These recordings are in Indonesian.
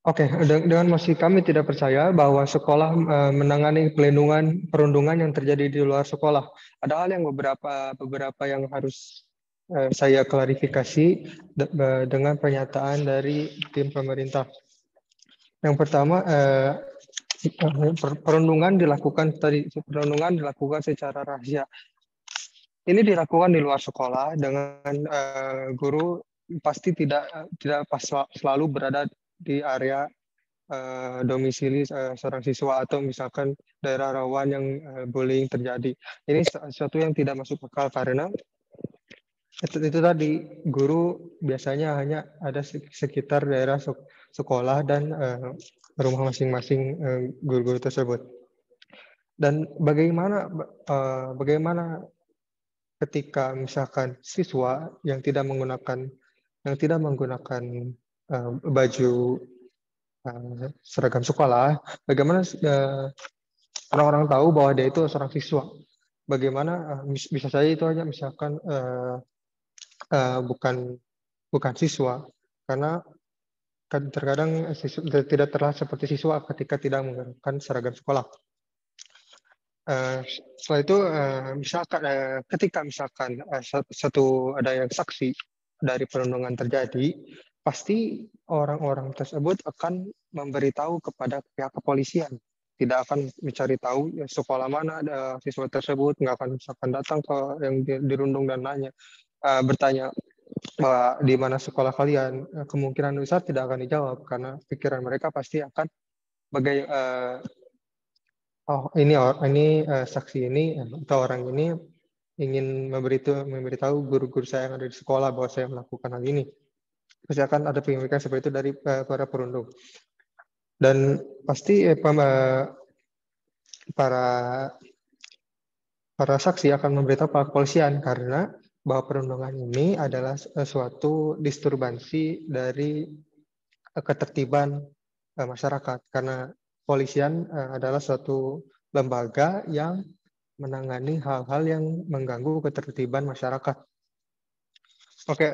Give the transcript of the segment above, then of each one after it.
Oke, dengan masih kami tidak percaya bahwa sekolah menangani pelindungan perundungan yang terjadi di luar sekolah. Ada hal yang beberapa yang harus saya klarifikasi dengan pernyataan dari tim pemerintah. Yang pertama, perundungan dilakukan secara rahasia. Ini dilakukan di luar sekolah dengan guru pasti tidak selalu berada di area domisili seorang siswa atau misalkan daerah rawan yang bullying terjadi. Ini sesuatu yang tidak masuk akal karena itu tadi guru biasanya hanya ada sekitar daerah sekolah dan rumah masing-masing guru-guru tersebut. Dan bagaimana ketika misalkan siswa yang tidak menggunakan baju seragam sekolah, bagaimana orang-orang tahu bahwa dia itu seorang siswa? Bagaimana bisa saja itu hanya misalkan bukan bukan siswa, karena terkadang tidak terlihat seperti siswa ketika tidak menggunakan seragam sekolah. Setelah itu ketika misalkan ada yang saksi dari perundungan terjadi, pasti orang-orang tersebut akan memberitahu kepada pihak kepolisian. Tidak akan mencari tahu ya, sekolah mana ada siswa tersebut, nggak akan misalkan datang ke yang dirundung dan bertanya bahwa di mana sekolah kalian. Kemungkinan besar tidak akan dijawab karena pikiran mereka pasti akan bagai saksi ini atau orang ini ingin memberitahu guru-guru saya yang ada di sekolah bahwa saya melakukan hal ini. Pasti akan ada pemikiran seperti itu dari para perundung. Dan pasti para saksi akan memberitahu para kepolisian karena bahwa perundungan ini adalah suatu disturbansi dari ketertiban masyarakat, karena polisian adalah suatu lembaga yang menangani hal-hal yang mengganggu ketertiban masyarakat. Oke,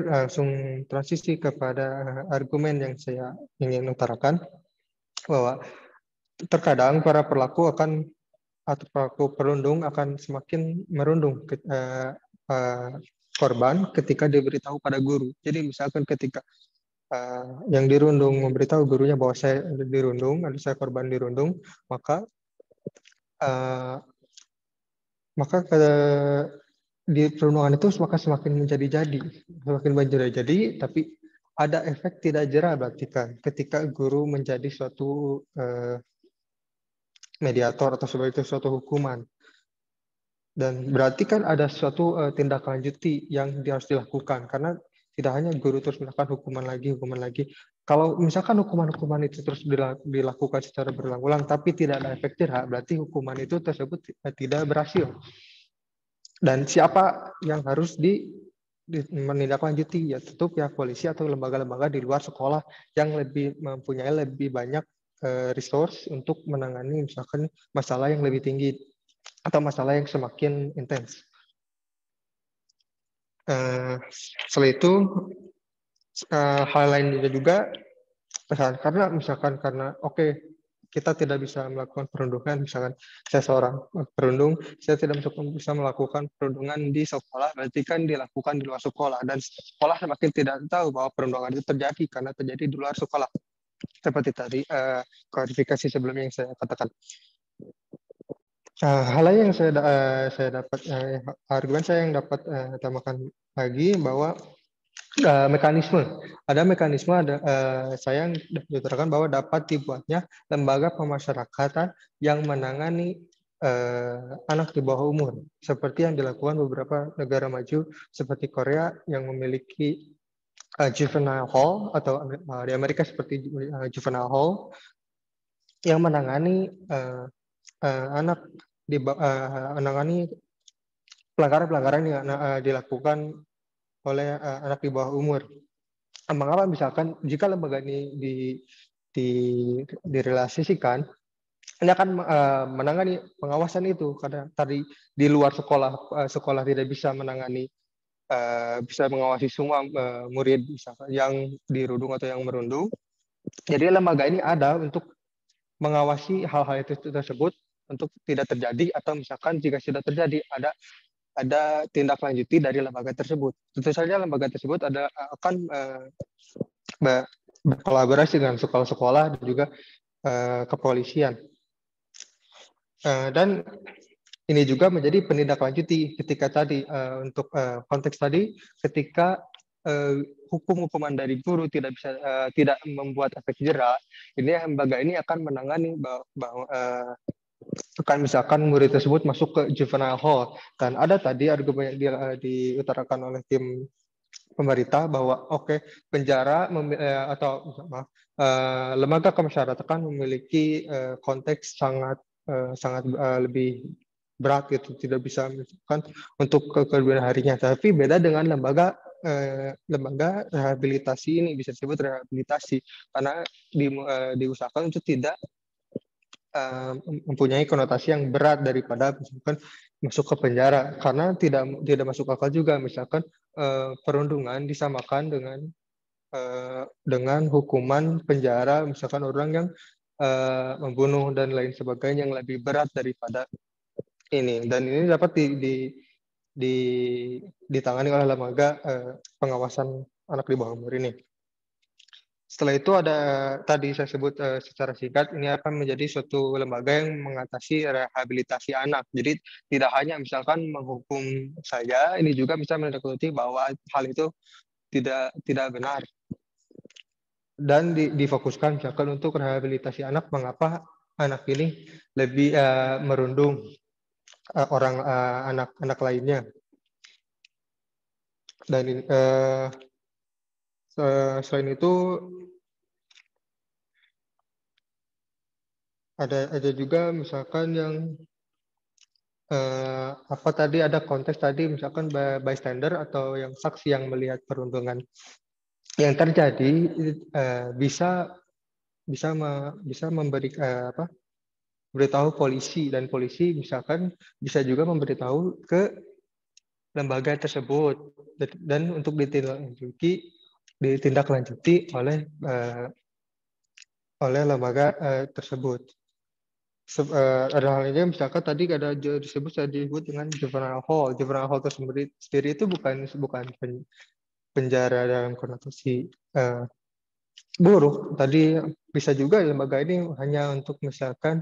langsung transisi kepada argumen yang saya ingin utarakan, bahwa terkadang para pelaku atau pelaku perundung akan semakin merundung korban ketika diberitahu pada guru. Jadi misalkan ketika yang dirundung memberitahu gurunya bahwa saya dirundung, ada saya korban dirundung, maka uh, di perundungan itu semakin menjadi-jadi, semakin menjadi-jadi, tapi ada efek tidak jera berarti kan ketika guru menjadi suatu mediator atau sebagai suatu hukuman. Dan berarti kan ada suatu tindak lanjuti yang harus dilakukan, karena tidak hanya guru terus melakukan hukuman lagi. Kalau misalkan hukuman-hukuman itu terus dilakukan secara berulang-ulang tapi tidak ada efek jera, berarti hukuman itu tersebut tidak berhasil. Dan siapa yang harus menindaklanjuti? Ya tentu pihak polisi atau lembaga-lembaga di luar sekolah yang mempunyai lebih banyak resource untuk menangani misalkan masalah yang lebih tinggi atau masalah yang semakin intens. Setelah itu hal lain juga karena kita tidak bisa melakukan perundungan, misalkan saya seorang perundung, saya tidak bisa melakukan perundungan di sekolah, berarti kan dilakukan di luar sekolah, dan sekolah semakin tidak tahu bahwa perundungan itu terjadi karena terjadi di luar sekolah. Seperti tadi klarifikasi sebelumnya yang saya katakan. Hal lain yang saya dapat argumen saya yang dapat tambahkan lagi bahwa ada mekanisme saya yang diterangkan bahwa dapat dibuatnya lembaga pemasyarakatan yang menangani anak di bawah umur, seperti yang dilakukan beberapa negara maju seperti Korea yang memiliki juvenile hall, atau di Amerika seperti juvenile hall yang menangani menangani pelanggaran-pelanggaran yang dilakukan oleh anak di bawah umur. Mengapa misalkan jika lembaga ini direalisasikan, ini akan menangani pengawasan itu, karena tadi di luar sekolah tidak bisa menangani, bisa mengawasi semua murid misalkan yang dirundung atau yang merundung. Jadi lembaga ini ada untuk mengawasi hal-hal itu tersebut untuk tidak terjadi, atau misalkan jika sudah terjadi ada tindak lanjuti dari lembaga tersebut. Tentu saja lembaga tersebut akan berkolaborasi dengan sekolah-sekolah dan juga kepolisian. Dan ini juga menjadi penindaklanjuti ketika tadi untuk konteks tadi, ketika hukuman dari guru tidak membuat efek jera, ini lembaga ini akan menangani bahwa kan misalkan murid tersebut masuk ke juvenile hall, dan ada tadi argumen yang diutarakan oleh tim pemerintah bahwa penjara atau maaf, lembaga kemasyarakatan memiliki konteks sangat lebih berat gitu, tidak bisa misalkan untuk kemudian harinya. Tapi beda dengan lembaga rehabilitasi ini, bisa disebut rehabilitasi karena diusahakan untuk tidak mempunyai konotasi yang berat daripada misalkan masuk ke penjara, karena tidak masuk akal juga misalkan perundungan disamakan dengan hukuman penjara, misalkan orang yang membunuh dan lain sebagainya yang lebih berat daripada ini, dan ini dapat ditangani oleh lembaga pengawasan anak di bawah umur ini. Setelah itu ada tadi saya sebut secara singkat, ini akan menjadi suatu lembaga yang mengatasi rehabilitasi anak. Jadi tidak hanya misalkan menghukum saja, ini juga bisa menindaklanjuti bahwa hal itu tidak benar. Dan difokuskan misalkan untuk rehabilitasi anak, mengapa anak ini lebih merundung anak-anak lainnya. Dan selain itu ada juga misalkan yang tadi ada konteks tadi misalkan bystander atau yang saksi yang melihat perundungan yang terjadi, bisa memberitahu polisi, dan polisi misalkan bisa juga memberitahu ke lembaga tersebut, dan untuk ditindaklanjuti oleh lembaga tersebut. Ada halnya misalkan tadi saya disebut dengan juvenile hall. Juvenile hall tersebut sendiri itu bukan penjara dalam konotasi buruk. Tadi bisa juga lembaga ini hanya untuk misalkan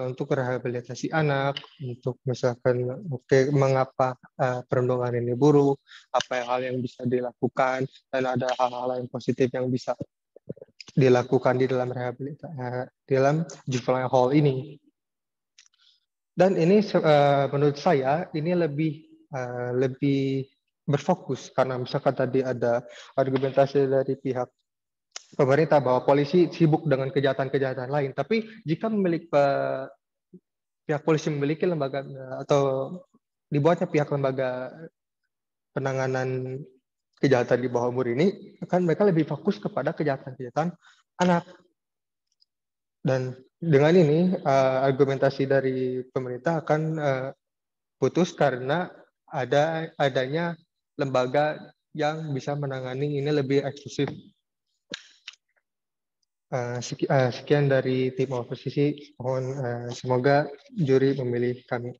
untuk rehabilitasi anak, untuk misalkan mengapa perundungan ini buruk, apa hal yang bisa dilakukan, dan ada hal-hal yang positif yang bisa dilakukan di dalam dalam juvenile hall ini. Dan ini menurut saya ini lebih berfokus, karena misalkan tadi ada argumentasi dari pihak pemerintah bahwa polisi sibuk dengan kejahatan-kejahatan lain. Tapi jika pihak polisi memiliki lembaga atau dibuatnya pihak lembaga penanganan kejahatan di bawah umur ini, kan mereka lebih fokus kepada kejahatan-kejahatan anak. Dan dengan ini argumentasi dari pemerintah akan putus, karena adanya lembaga yang bisa menangani ini lebih eksklusif. Sekian dari tim oposisi. Mohon semoga juri memilih kami.